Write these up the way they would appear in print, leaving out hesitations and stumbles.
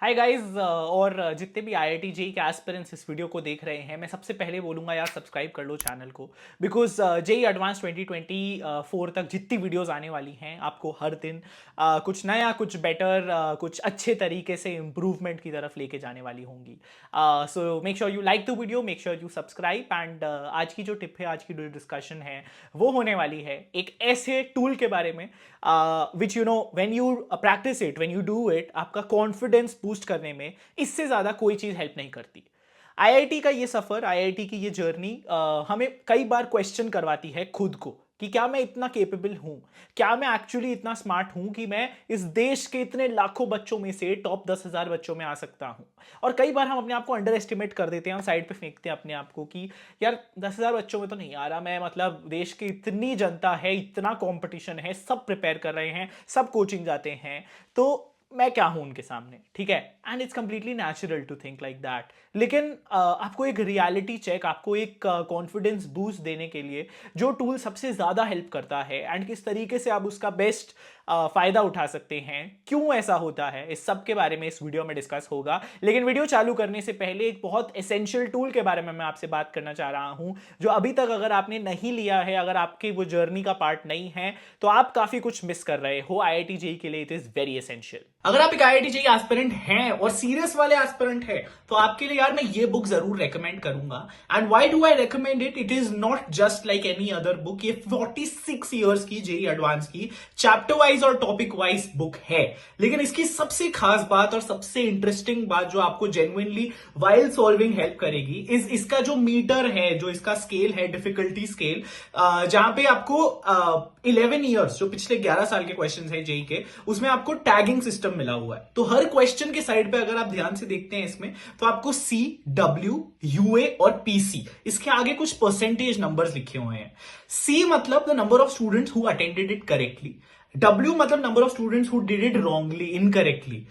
Hi guys और जितने भी IIT जेई के एस्पिरेंट्स इस वीडियो को देख रहे हैं, मैं सबसे पहले बोलूँगा यार सब्सक्राइब कर लो चैनल को। बिकॉज जेई एडवांस 2024 तक जितनी वीडियोस आने वाली हैं आपको हर दिन कुछ नया, कुछ बेटर, कुछ अच्छे तरीके से इम्प्रूवमेंट की तरफ लेके जाने वाली होंगी। So make sure you like the video, make sure you subscribe and आज की जो टिप है, आज की जो डिस्कशन है वो होने वाली है एक ऐसे टूल के बारे में विच when you practice it, when you do it, आपका कॉन्फिडेंस बूस्ट करने में इससे ज़्यादा कोई चीज़ हेल्प नहीं करती। आईआईटी का ये सफ़र, आईआईटी की ये जर्नी हमें कई बार क्वेश्चन करवाती है खुद को कि क्या मैं इतना केपेबल हूं, क्या मैं एक्चुअली इतना स्मार्ट हूं कि मैं इस देश के इतने लाखों बच्चों में से टॉप 10,000 बच्चों में आ सकता हूं। और कई बार हम अपने आप को अंडर एस्टिमेट कर देते हैं, हम साइड पे फेंकते हैं अपने आप को कि यार 10,000 बच्चों में तो नहीं आ रहा मैं, मतलब देश की इतनी जनता है, इतना कंपटीशन है, सब प्रिपेयर कर रहे हैं, सब कोचिंग जाते हैं, तो मैं क्या हूं उनके सामने। ठीक है, and it's completely natural to think like that. लेकिन आपको एक रियलिटी चेक, आपको एक कॉन्फिडेंस बूस्ट देने के लिए जो टूल सबसे ज़्यादा हेल्प करता है एंड किस तरीके से आप उसका बेस्ट फ़ायदा उठा सकते हैं, क्यों ऐसा होता है, इस सब के बारे में इस वीडियो में डिस्कस होगा। लेकिन वीडियो चालू करने से पहले एक बहुत एसेंशियल टूल के बारे में मैं आपसे बात करना चाह रहा हूं, जो अभी तक अगर आपने नहीं लिया है, अगर आपकी वो जर्नी का पार्ट नहीं है, तो आप काफ़ी कुछ मिस कर रहे हो। IIT जेई के लिए इट इज़ वेरी एसेंशियल। अगर आप एक IIT जेई एस्पिरेंट हैं और सीरियस वाले एस्पिरेंट हैं, तो आपके लिए यार मैं ये बुक जरूर रेकमेंड करूंगा। And why do I recommend it? It is not just like any other book. ये 46 इयर्स की जेई एडवांस की चैप्टर वाइज और टॉपिक वाइज बुक है। लेकिन इसकी सबसे खास बात और सबसे इंटरेस्टिंग बात जो आपको जेन्युइनली वाइल सॉल्विंग हेल्प करेगी इज इसका जो मीटर है, जो इसका स्केल है, डिफिकल्टी स्केल, जहां पे आपको 11 ईयर्स, जो पिछले 11 साल के क्वेश्चन है जेई के, उसमें आपको टैगिंग सिस्टम मिला हुआ है। तो हर क्वेश्चन के साइड पे अगर आप ध्यान से देखते हैं इसमें, तो आपको सी, डब्ल्यू, यूए और पीसी, इसके आगे कुछ परसेंटेज नंबर्स लिखे हुए हैं। सी मतलब the number of students who attended it correctly, W मतलब number of students who did it wrongly, incorrectly,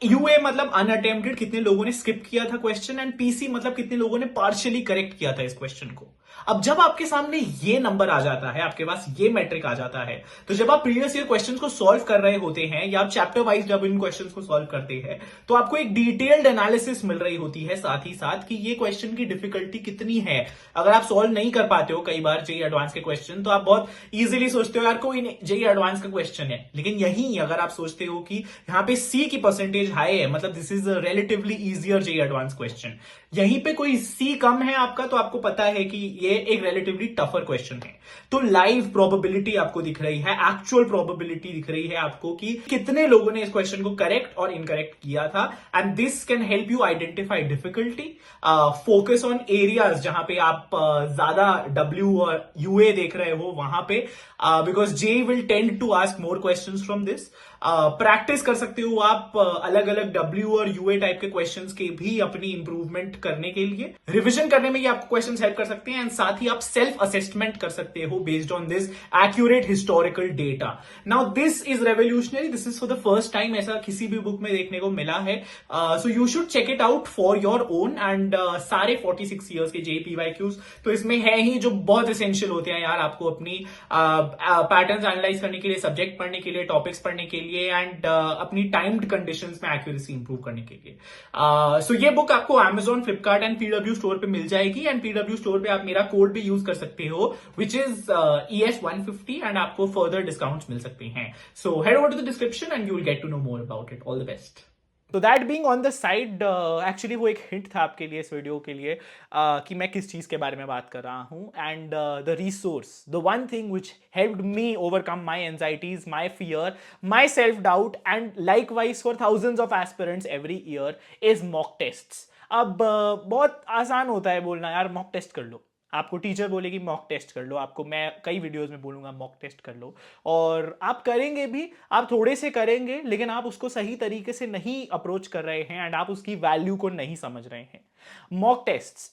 UA मतलब अनअटेम्प्टेड, कितने लोगों ने स्किप किया था क्वेश्चन, एंड पीसी मतलब कितने लोगों ने पार्शियली करेक्ट किया था इस क्वेश्चन को। अब जब आपके सामने ये नंबर आ जाता है, आपके पास ये मैट्रिक आ जाता है, तो जब आप प्रीवियस ईयर क्वेश्चंस को सॉल्व कर रहे होते हैं या आप चैप्टर वाइज जब इन क्वेश्चंस को सॉल्व करते हैं, तो आपको एक डिटेल्ड एनालिसिस मिल रही होती है साथ ही साथ कि ये क्वेश्चन की डिफिकल्टी कितनी है। अगर आप सॉल्व नहीं कर पाते हो कई बार जेई एडवांस के क्वेश्चन, तो आप बहुत इजीली सोचते हो यार कोई नहीं, जेई एडवांस का क्वेश्चन है। लेकिन यही अगर आप सोचते हो कि यहाँ पे सी की परसेंटेज हाई है, मतलब this is relatively easier JEE advance question, यहीं पे कोई सी कम है आपका, तो आपको पता है कि ये एक रिलेटिवली टफर क्वेश्चन है। तो लाइव प्रोबेबिलिटी आपको दिख रही है, एक्चुअल प्रोबेबिलिटी दिख रही है आपको कि कितने लोगों ने इस क्वेश्चन को करेक्ट और इनकरेक्ट किया था। And this can help you identify difficulty, focus on areas जहां पे आप ज्यादा डब्ल्यू और यूए देख रहे हो वहां पे, because JEE will tend to ask more question from this. Practice कर सकते हो आप अलग अलग डब्ल्यू और यूए टाइप के क्वेश्चंस के भी अपनी इंप्रूवमेंट करने के लिए। रिवीजन करने में ये आपको क्वेश्चंस हेल्प कर सकते हैं, एंड साथ ही आप सेल्फ असेसमेंट कर सकते हो based on this accurate historical data. Now this is revolutionary, this is for the first time ऐसा किसी भी बुक में देखने को मिला है। So you should check it out for your own. And सारे 46 ईयर्स के जेपीवाईक्यूज तो इसमें है ही, जो बहुत एसेंशियल होते हैं यार आपको अपनी पैटर्न्स एनालाइज करने के लिए, सब्जेक्ट पढ़ने के लिए, टॉपिक्स पढ़ने के लिए, एंड अपनी टाइम्ड कंडीशंस में एक्यूरेसी इंप्रूव करने के लिए। सो ये बुक आपको Amazon, Flipkart and PW store पे मिल जाएगी। एंड पीडब्ल्यू स्टोर पे आप मेरा कोड भी यूज कर सकते हो, विच इज ES150, एंड आपको फर्दर डिस्काउंट्स मिल सकते हैं। So head over to the description and you will get to know more about it. All the best. तो that being on the side, actually वो एक हिंट था आपके लिए इस वीडियो के लिए, कि मैं किस चीज़ के बारे में बात कर रहा हूँ। And the resource, the one thing which helped me overcome my anxieties, my fear, my self doubt, and like wise for thousands of aspirants every year is mock tests. अब बहुत आसान होता है बोलना यार मॉक टेस्ट कर लो, आपको teacher बोलेगी मॉक टेस्ट कर लो, आपको मैं कई वीडियोस में बोलूंगा मॉक टेस्ट कर लो, और आप करेंगे भी, आप थोड़े से करेंगे, लेकिन आप उसको सही तरीके से नहीं अप्रोच कर रहे हैं एंड आप उसकी वैल्यू को नहीं समझ रहे हैं। मॉक टेस्ट्स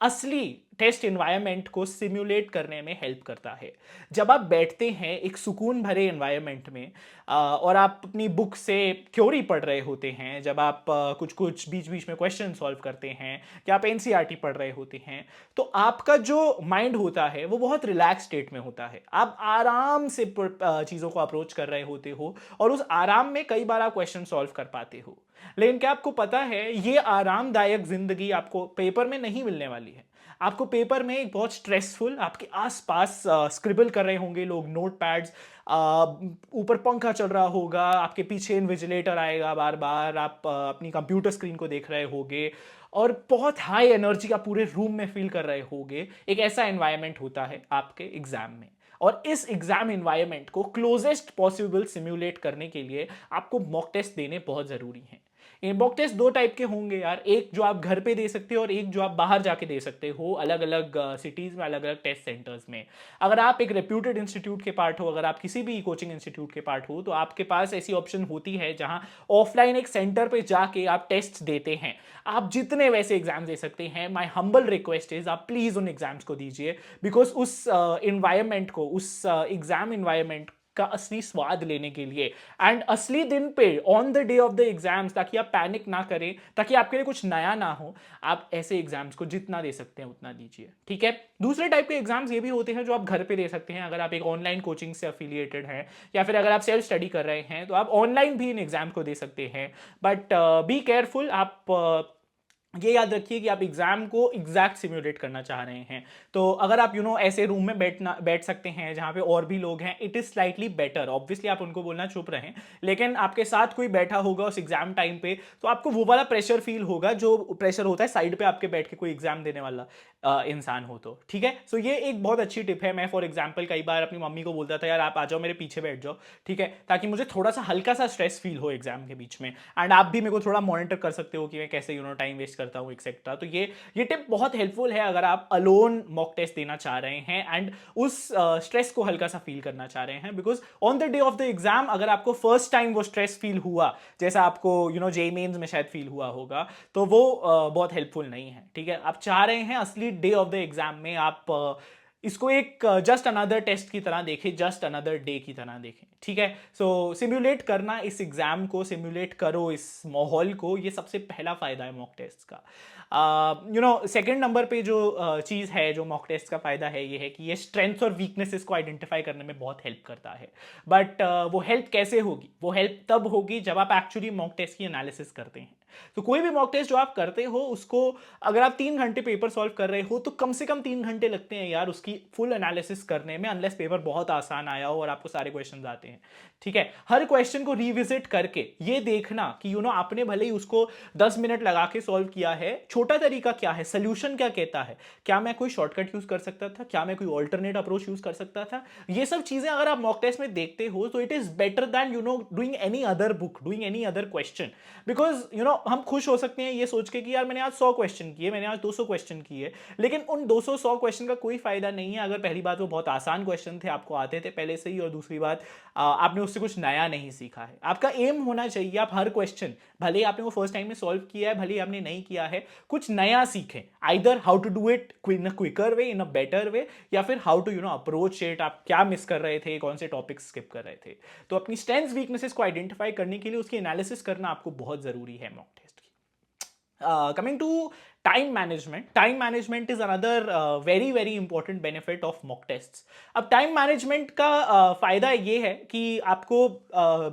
असली टेस्ट एनवायरनमेंट को सिमुलेट करने में हेल्प करता है। जब आप बैठते हैं एक सुकून भरे एनवायरनमेंट में और आप अपनी बुक से थ्योरी पढ़ रहे होते हैं, जब आप कुछ कुछ बीच बीच में क्वेश्चन सॉल्व करते हैं, या आप एनसीईआरटी पढ़ रहे होते हैं, तो आपका जो माइंड होता है वो बहुत रिलैक्स स्टेट में होता है। आप आराम से चीज़ों को अप्रोच कर रहे होते हो और उस आराम में कई बार आप क्वेश्चन सॉल्व कर पाते हो। लेकिन क्या आपको पता है ये आरामदायक जिंदगी आपको पेपर में नहीं मिलने वाली है। आपको पेपर में एक बहुत स्ट्रेसफुल, आपके आसपास स्क्रिबल कर रहे होंगे लोग नोट पैड्स, ऊपर पंखा चल रहा होगा, आपके पीछे इन्विजिलेटर आएगा बार बार, आप अपनी कंप्यूटर स्क्रीन को देख रहे होगे और बहुत हाई एनर्जी आप पूरे रूम में फील कर रहे होगे। एक ऐसा एनवायरनमेंट होता है आपके एग्जाम में, और इस एग्जाम एनवायरनमेंट को क्लोजेस्ट पॉसिबल सिम्युलेट करने के लिए आपको मॉक टेस्ट देने बहुत जरूरी हैं। ये मॉक टेस्ट दो टाइप के होंगे यार, एक जो आप घर पे दे सकते हो और एक जो आप बाहर जाके दे सकते हो, अलग अलग सिटीज में, अलग अलग टेस्ट सेंटर्स में। अगर आप एक रेप्यूटेड इंस्टीट्यूट के पार्ट हो, अगर आप किसी भी कोचिंग इंस्टीट्यूट के पार्ट हो, तो आपके पास ऐसी ऑप्शन होती है जहां ऑफलाइन एक सेंटर पे जाके आप टेस्ट देते हैं। आप जितने वैसे एग्जाम दे सकते हैं, माई हम्बल रिक्वेस्ट इज आप प्लीज उन एग्जाम्स को दीजिए, बिकॉज उस इन्वायरमेंट को, उस एग्जाम इन्वायरमेंट का असली स्वाद लेने के लिए, एंड असली दिन पे on the day of the exams, ताकि आप पैनिक ना करें, ताकि आपके लिए कुछ नया ना हो, आप ऐसे एग्जाम्स को जितना दे सकते हैं उतना दीजिए। ठीक है। दूसरे टाइप के एग्जाम्स ये भी होते हैं जो आप घर पे दे सकते हैं, अगर आप एक ऑनलाइन कोचिंग से एफिलिएटेड हैं या फिर अगर आप सेल्फ स्टडी कर रहे हैं तो आप ऑनलाइन भी इन एग्जाम को दे सकते हैं। बट बी केयरफुल, आप ये याद रखिए कि आप एग्जाम को एग्जैक्ट सिम्युलेट करना चाह रहे हैं। तो अगर आप ऐसे रूम में बैठ सकते हैं जहां पे और भी लोग हैं, it is slightly better. Obviously आप उनको बोलना चुप रहें, लेकिन आपके साथ कोई बैठा होगा उस एग्जाम टाइम पे, तो आपको वो वाला प्रेशर फील होगा जो प्रेशर होता है साइड पे आपके बैठ के कोई एग्जाम देने वाला इंसान हो तो। ठीक है। सो ये एक बहुत अच्छी टिप है। मैं फॉर एग्जाम्पल कई बार अपनी मम्मी को बोलता था यार आप आ जाओ मेरे पीछे बैठ जाओ, ठीक है, ताकि मुझे थोड़ा सा हल्का सा स्ट्रेस फील हो एग्जाम के बीच में, एंड आप भी मेरे को थोड़ा मॉनिटर कर सकते हो कि मैं कैसे टाइम वेस्ट करता हूँ एक्सेट्रा। तो ये टिप बहुत हेल्पफुल है अगर आप अलोन मॉक टेस्ट देना चाह रहे हैं एंड उस स्ट्रेस को हल्का सा फील करना चाह रहे हैं, because on the day of the exam अगर आपको फर्स्ट टाइम वो स्ट्रेस फील हुआ, जैसा आपको जेईई मेंस में शायद फील हुआ होगा, तो वो बहुत हेल्पफुल नहीं है। ठीक है। आप चाह रहे हैं असली डे ऑफ द एग्जाम में आप इसको एक जस्ट अनदर टेस्ट की तरह देखें, जस्ट अनदर डे की तरह देखें। ठीक है। सो सिम्युलेट करना, इस एग्जाम को सिम्युलेट करो, इस माहौल को, ये सबसे पहला फायदा है मॉक टेस्ट का। सेकंड नंबर पे जो चीज़ है जो मॉक टेस्ट का फायदा है, ये है कि ये स्ट्रेंथ्स और वीकनेसेस को आइडेंटिफाई करने में बहुत हेल्प करता है। बट वो हेल्प कैसे होगी? वो हेल्प तब होगी जब आप एक्चुअली मॉक टेस्ट की एनालिसिस करते हैं। तो कोई भी मॉक टेस्ट जो आप करते हो उसको, अगर आप 3 घंटे पेपर सॉल्व कर रहे हो तो कम से कम 3 घंटे लगते हैं यार उसकी फुल एनालिसिस करने में, अनलेस पेपर बहुत आसान आया हो और आपको सारे क्वेश्चंस आते हैं। ठीक है। हर क्वेश्चन को रिविजिट करके ये देखना कि आपने भले ही उसको 10 मिनट लगा के सॉल्व किया है, छोटा तरीका क्या है, सोल्यूशन क्या कहता है, क्या मैं कोई शॉर्टकट यूज कर सकता था, क्या मैं कोई ऑल्टरनेट अप्रोच यूज कर सकता था, ये सब चीजें अगर आप मॉक टेस्ट में देखते हो तो it is better than doing any other book, doing any other question. Because हम खुश हो सकते हैं ये सोच के कि यार मैंने आज 100 क्वेश्चन किए, मैंने आज 200 क्वेश्चन किए, लेकिन उन 200-100 क्वेश्चन का कोई फायदा नहीं है अगर पहली बात वो बहुत आसान क्वेश्चन थे, आपको आते थे पहले से ही, और दूसरी बात आपने उससे कुछ नया नहीं सीखा है। आपका एम होना चाहिए आप हर क्वेश्चन, भले ही आपने वो फर्स्ट टाइम में सॉल्व किया है, भले ही आपने नहीं किया है, कुछ नया सीखें। Either how to do it in a quicker way, in a better way, या फिर हाउ टू अप्रोच इट, आप क्या मिस कर रहे थे, कौन से टॉपिक स्किप कर रहे थे। तो अपनी स्ट्रेंथ्स वीकनेसेस को आइडेंटिफाई करने के लिए उसकी एनालिसिस करना आपको बहुत जरूरी है मॉक टेस्ट की। Coming to time management is another very very important benefit of mock tests. अब टाइम मैनेजमेंट का फायदा ये है कि आपको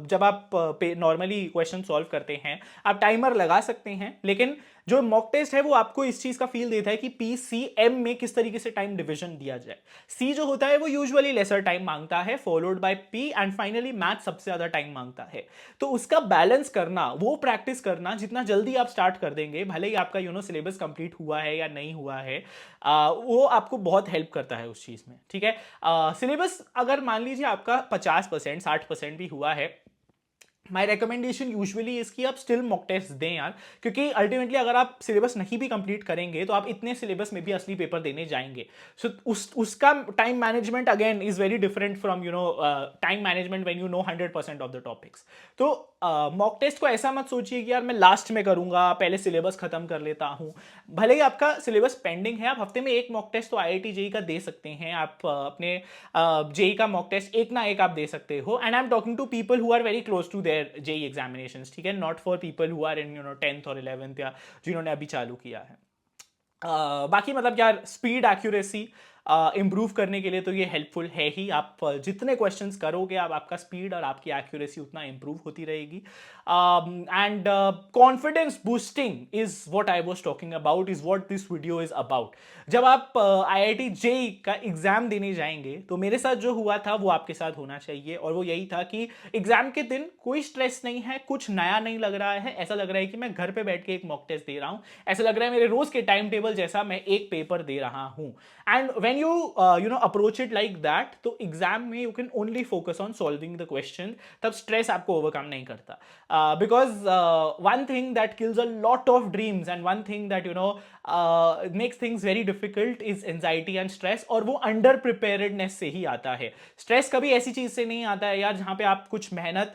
जब आप नॉर्मली क्वेश्चन सॉल्व करते हैं आप टाइमर लगा सकते हैं, लेकिन जो मॉक टेस्ट है वो आपको इस चीज का फील देता है कि पीसीएम में किस तरीके से टाइम डिवीजन दिया जाए। सी जो होता है वो यूजुअली लेसर टाइम मांगता है, followed by P, and finally math सबसे ज्यादा टाइम मांगता है। तो उसका बैलेंस करना, वो प्रैक्टिस करना, जितना जल्दी आप स्टार्ट कर देंगे, भले ही आपका सिलेबस कंप्लीट हुआ है या नहीं हुआ है, वो आपको बहुत हेल्प करता है उस चीज में। ठीक है। सिलेबस अगर मान लीजिए आपका 50% 60% भी हुआ है, माई रिकमेंडेशन यूजुअली इसकी आप स्टिल मॉक टेस्ट दें यार, क्योंकि अल्टीमेटली अगर आप सिलेबस नहीं भी कंप्लीट करेंगे तो आप इतने सिलेबस में भी असली पेपर देने जाएंगे। सो उसका time management again is very different from time management when you know 100% of the topics. तो मॉक टेस्ट को ऐसा मत सोचिए कि यार मैं लास्ट में करूंगा, पहले सिलेबस खत्म कर लेता हूं। भले ही आपका सिलेबस पेंडिंग है, आप हफ्ते में एक मॉक टेस्ट तो आईआईटी जेईई का दे सकते हैं, आप अपने जेईई का मॉक टेस्ट एक ना एक आप दे सकते हो। And I am talking to people who are very close to their JEE examinations. ठीक है। Not for people who are in 10th और 11th या जिन्होंने अभी चालू किया है। बाकी मतलब यार स्पीड, एक्यूरेसी, इम्प्रूव करने के लिए तो ये हेल्पफुल है ही। आप जितने क्वेश्चंस करोगे आपका स्पीड और आपकी एक्यूरेसी उतना इम्प्रूव होती रहेगी। And confidence boosting is what I was talking about, is what this video is about. जब आप IIT JEE का एग्जाम देने जाएंगे तो मेरे साथ जो हुआ था वो आपके साथ होना चाहिए, और वो यही था कि एग्जाम के दिन कोई स्ट्रेस नहीं है, कुछ नया नहीं लग रहा है, ऐसा लग रहा है कि मैं घर पे बैठ के एक मॉक टेस्ट दे रहा हूं, ऐसा लग रहा है मेरे रोज के टाइम टेबल जैसा मैं एक पेपर दे रहा हूं। And when you know approach it like that, तो एग्जाम में you can only focus on solving the question, तब स्ट्रेस आपको ओवरकम नहीं करता। Because one thing that kills a lot of dreams and one thing that makes things very difficult is anxiety and stress, और वो under preparedness से ही आता है। Stress कभी ऐसी चीज से नहीं आता है यार जहां पे आप कुछ मेहनत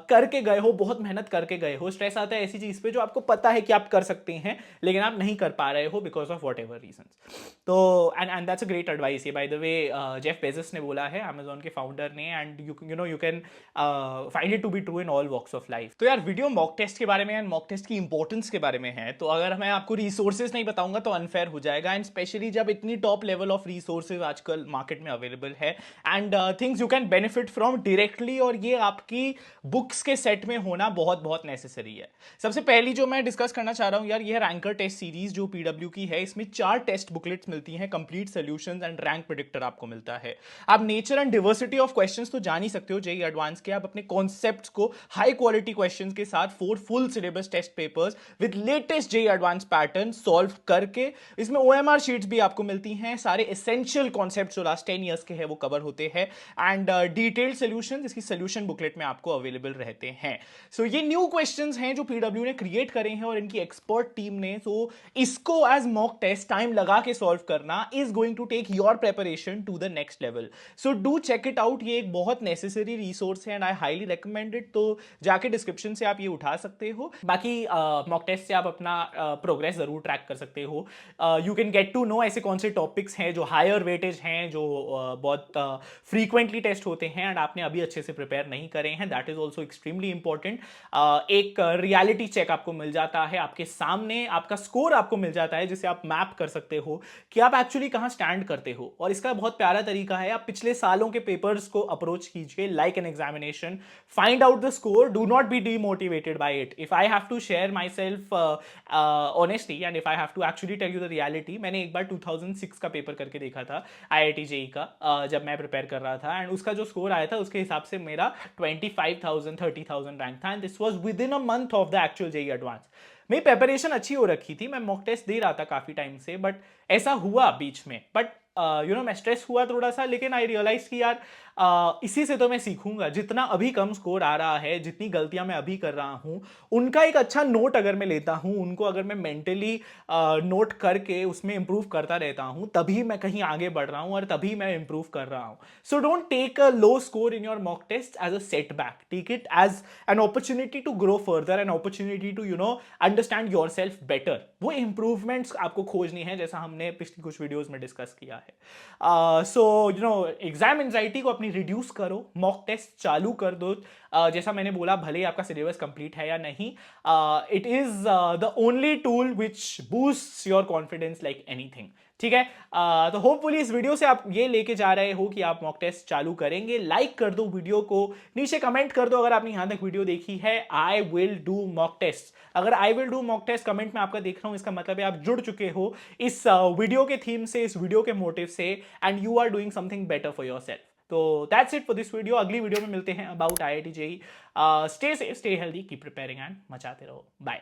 करके गए हो, बहुत मेहनत करके गए हो। स्ट्रेस आता है ऐसी चीज पे जो आपको पता है कि आप कर सकते हैं लेकिन आप नहीं कर पा रहे हो because of whatever reasons. तो and that's a great advice, ये by the way Jeff Bezos ने बोला है, अमेजॉन के फाउंडर ने, and you can find it to be true in all walks of life. तो यार वीडियो मॉक टेस्ट के बारे में एंड मॉक टेस्ट की इंपॉर्टेंस के बारे में है, तो अगर मैं आपको रिसोर्सेज नहीं बताऊंगा तो अनफेयर हो जाएगा, एंड स्पेशली जब इतनी टॉप लेवल ऑफ रिसोर्सेज आजकल मार्केट में अवेलेबल है and things you can benefit from directly, और ये आपकी बुक्स के सेट में होना बहुत बहुत नेसेसरी है। सबसे पहली जो मैं डिस्कस करना चाह रहा हूं यार, ये है रैंकर टेस्ट सीरीज जो पीडब्ल्यू की है। इसमें 4 टेस्ट बुकलेट्स मिलती हैं, complete solutions and rank predictor आपको मिलता है। आप nature and diversity of questions तो जान ही सकते हो जेईई एडवांस के, आप अपने कॉन्सेप्ट्स को हाई क्वालिटी क्वेश्चंस के साथ 4 full syllabus test papers with latest JEE advance pattern solve करके, इसमें OMR शीट्स भी आपको मिलती हैं, सारे एसेंशियल कॉन्सेप्ट्स जो लास्ट 10 ईयर्स के हैं वो कवर होते हैं, एंड डिटेल्ड सॉल्यूशंस इसकी सॉल्यूशन बुकलेट में आपको अवेलेबल रहते हैं। सो ये न्यू क्वेश्चंस हैं जो पीडब्ल्यू ने क्रिएट करे हैं और इनकी एक्सपर्ट टीम ने, तो इसको एज मॉक टेस्ट टाइम लगा के सॉल्व करना is going to take your preparation to the next level. So do check it out, ये एक बहुत नेसेसरी रिसोर्स है and I highly recommend it. तो जाके डिस्क्रिप्शन से आप ये उठा सकते हो। बाकी मॉक टेस्ट से आप अपना प्रोग्रेस जरूर ट्रैक कर सकते हो। You can get to know ऐसे कौन से टॉपिक्स हैं जो हायर वेटेज हैं, जो बहुत फ्रीक्वेंटली टेस्ट होते हैं एंड आपने अभी अच्छे से प्रिपेयर नहीं करे हैं, that is also extremely important. एक रियलिटी चेक आपको मिल जाता है, आपके सामने आपका स्कोर आपको मिल जाता है जिसे आप मैप कर सकते हो कि आप एक्चुअली कहां स्टैंड करते हो। और इसका बहुत प्यारा तरीका है, आप पिछले सालों के पेपर्स को अप्रोच कीजिए like an examination, find out the score, do not be demotivated by it. If I have to share myself honestly and if I have to actually tell you the reality, मैंने एक बार 2006 का paper करके देखा था IIT JEE का, जब मैं prepare कर रहा था, एंड उसका जो स्कोर आया था उसके हिसाब से मेरा 25,000 30,000 रैंक था, and this was with in a month of the actual JEE advance. मेरी प्रिपरेशन अच्छी हो रखी थी, मैं मॉक टेस्ट दे रहा था काफी टाइम से, बट ऐसा हुआ बीच में, बट मैं स्ट्रेस हुआ थोड़ा सा, लेकिन आई रियलाइज कि यार इसी से तो मैं सीखूंगा। जितना अभी कम स्कोर आ रहा है, जितनी गलतियां मैं अभी कर रहा हूं, उनका एक अच्छा नोट अगर मैं लेता हूं, उनको अगर मैं मेंटली नोट करके उसमें इंप्रूव करता रहता हूं, तभी मैं कहीं आगे बढ़ रहा हूं और तभी मैं इंप्रूव कर रहा हूं। So don't take a low score in your mock test as a setback, take it as an opportunity to grow further, an opportunity to understand yourself better. वो इंप्रूवमेंट्स आपको खोजनी है, जैसा हमने पिछली कुछ वीडियोज में डिस्कस किया है। सो एग्जाम एंजाइटी को रिड्यूस करो, मॉक टेस्ट चालू कर दो। जैसा मैंने बोला, भले ही आपका सिलेबस कंप्लीट है या नहीं, it is the only tool which boost your confidence like anything. ठीक है, तो होपफुली इस वीडियो से आप ये लेके जा रहे हो कि आप मॉक टेस्ट चालू करेंगे। लाइक कर दो वीडियो को, नीचे कमेंट कर दो अगर आपने यहां तक वीडियो देखी है, I will do mock test. अगर I will do mock test comment में आपका देख रहा हूं, इसका मतलब है आप जुड़ चुके हो इस वीडियो के थीम से, इस वीडियो के मोटिव से, and you are doing something better for yourself. तो that's it for this video. अगली वीडियो में मिलते हैं about IIT JEE। Stay safe, stay healthy, keep preparing and मचाते रहो। बाय।